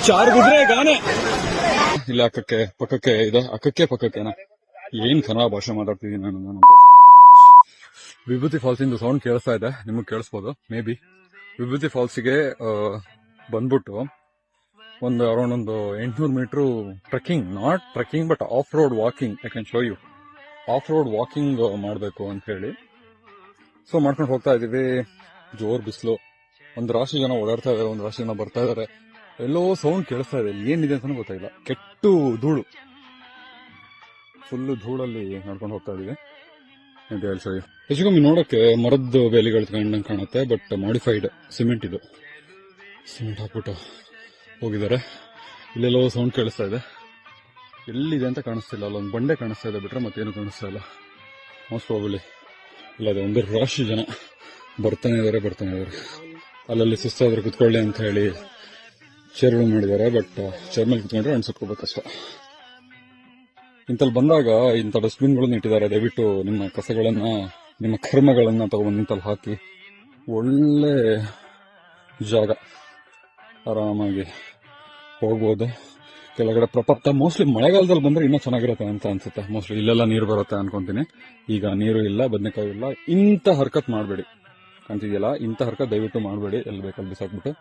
ಚಾರ್ ಗುದ್ರೆ ಗಾನೆ ಇಲ್ಲ ಪಕ್ಕಕ್ಕೆ ಇದೆ ಪಕ್ಕಕ್ಕೆನಾ ಏನ್ ಕನ್ನಡ ಭಾಷೆ ಮಾತಾಡ್ತಿದ್ದೀನಿ ನಾನು. ವಿಭೂತಿ ಫಾಲ್ಸ್ ಇಂದ ಸೌಂಡ್ ಕೇಳಿಸ್ತಾ ಇದೆ, ನಿಮಗೆ ಕೇಳಿಸ್ಬೋದು ಮೇ ಬಿ. ವಿಭೂತಿ ಫಾಲ್ಸ್ಗೆ ಬಂದ್ಬಿಟ್ಟು ಅರೌಂಡ್ ಒಂದು 800 metre trekking, not trekking but off road walking. I can show you. Off road walking ಮಾಡಬೇಕು ಅಂತ ಹೇಳಿ ಸೊ ಮಾಡ್ಕೊಂಡು ಹೋಗ್ತಾ ಇದೀವಿ. ಜೋರ್ ಬಿಸಿಲು, ಒಂದು ರಾಶಿ ಜನ ಓಡಾಡ್ತಾ ಇದಾರೆ, ಒಂದು ರಾಶಿ ಜನ ಬರ್ತಾ ಇದಾರೆ. ಎಲ್ಲೋ ಸೌಂಡ್ ಕೇಳಿಸ್ತಾ ಇದೆ, ಏನಿದೆ ಅಂತ ಗೊತ್ತಾಗಿಲ್ಲ. ಕೆಟ್ಟು ಧೂಳು, ಫುಲ್ ಧೂಳಲ್ಲಿ ನಡ್ಕೊಂಡು ಹೋಗ್ತಾ ಇದೀವಿ. ಹೆಚ್ಚು ಕಮ್ಮಿ ನೋಡಕ್ಕೆ ಮರದ ಬೇಲಿಗಳು ಕಂಡಂಗೆ ಕಾಣುತ್ತೆ, ಬಟ್ ಮಾಡಿಫೈಡ್ ಸಿಮೆಂಟ್. ಇದು ಸಿಮೆಂಟ್ ಹಾಕ್ಬಿಟ್ಟು ಹೋಗಿದ್ದಾರೆ. ಇಲ್ಲೆಲ್ಲೋ ಸೌಂಡ್ ಕೇಳಿಸ್ತಾ ಇದೆ, ಎಲ್ಲಿದೆ ಅಂತ ಕಾಣಿಸ್ತಿಲ್ಲ. ಅಲ್ಲೊಂದು ಬಂಡೆ ಕಾಣಿಸ್ತಾ ಇದೆ ಬಿಟ್ರೆ ಮತ್ತೇನು ಕಾಣಿಸ್ತಾ ಇಲ್ಲ. ಮೋಸ್ಟ್ ಪ್ರಾಬಲಿ ಇಲ್ಲ, ಅದು ಒಂದು ರಾಶಿ ಜನ ಬರ್ತಾನೆ ಇದಾರೆ. ಅಲ್ಲಲ್ಲಿ ಸುಸ್ತಾದ್ರೆ ಕುತ್ಕೊಳ್ಳಿ ಅಂತ ಹೇಳಿ ಚೇರ್ಗಳು ಮಾಡಿದ್ದಾರೆ, ಬಟ್ ಚೇರ್ ಮೇಲೆ ಕುತ್ಕೊಂಡ್ರೆ ಅನ್ಸುತ್ಕೋಬೇಕಷ್ಟೆ. ಇಂತಲ್ಲಿ ಬಂದಾಗ ಇಂಥ ಡಸ್ಟ್ಬಿನ್ಗಳನ್ನ ಇಟ್ಟಿದ್ದಾರೆ. ದಯವಿಟ್ಟು ನಿಮ್ಮ ಕಸಗಳನ್ನ, ನಿಮ್ಮ ಕರ್ಮಗಳನ್ನ ತಗೊಂಡು ನಿಂತಲ್ಲಿ ಹಾಕಿ. ಒಳ್ಳೆ ಜಾಗ, ಆರಾಮಾಗಿ ಹೋಗ್ಬೋದು. ಕೆಳಗಡೆ ಪ್ರಪತ್ತ ಮೋಸ್ಟ್ಲಿ ಮಳೆಗಾಲದಲ್ಲಿ ಬಂದ್ರೆ ಇನ್ನೂ ಚೆನ್ನಾಗಿರುತ್ತೆ ಅಂತ ಅನ್ಸುತ್ತೆ. ಮೋಸ್ಟ್ಲಿ ಇಲ್ಲೆಲ್ಲ ನೀರು ಬರುತ್ತೆ ಅನ್ಕೊಂತೀನಿ. ಈಗ ನೀರು ಇಲ್ಲ, ಬದನೆಕಾಯಿ ಇಲ್ಲ. ಇಂಥ ಹರ್ಕತ್ ಮಾಡಬೇಡಿ, ಕಾಣ್ತಿದೆಯಲ್ಲ, ಇಂಥ ಹರ್ಕತ್ ದಯವಿಟ್ಟು ಮಾಡಬೇಡಿ. ಎಲ್ಲಿ ಬೇಕಲ್ಲಿ ಬಿಸಾಕ್ಬಿಟ್ಟು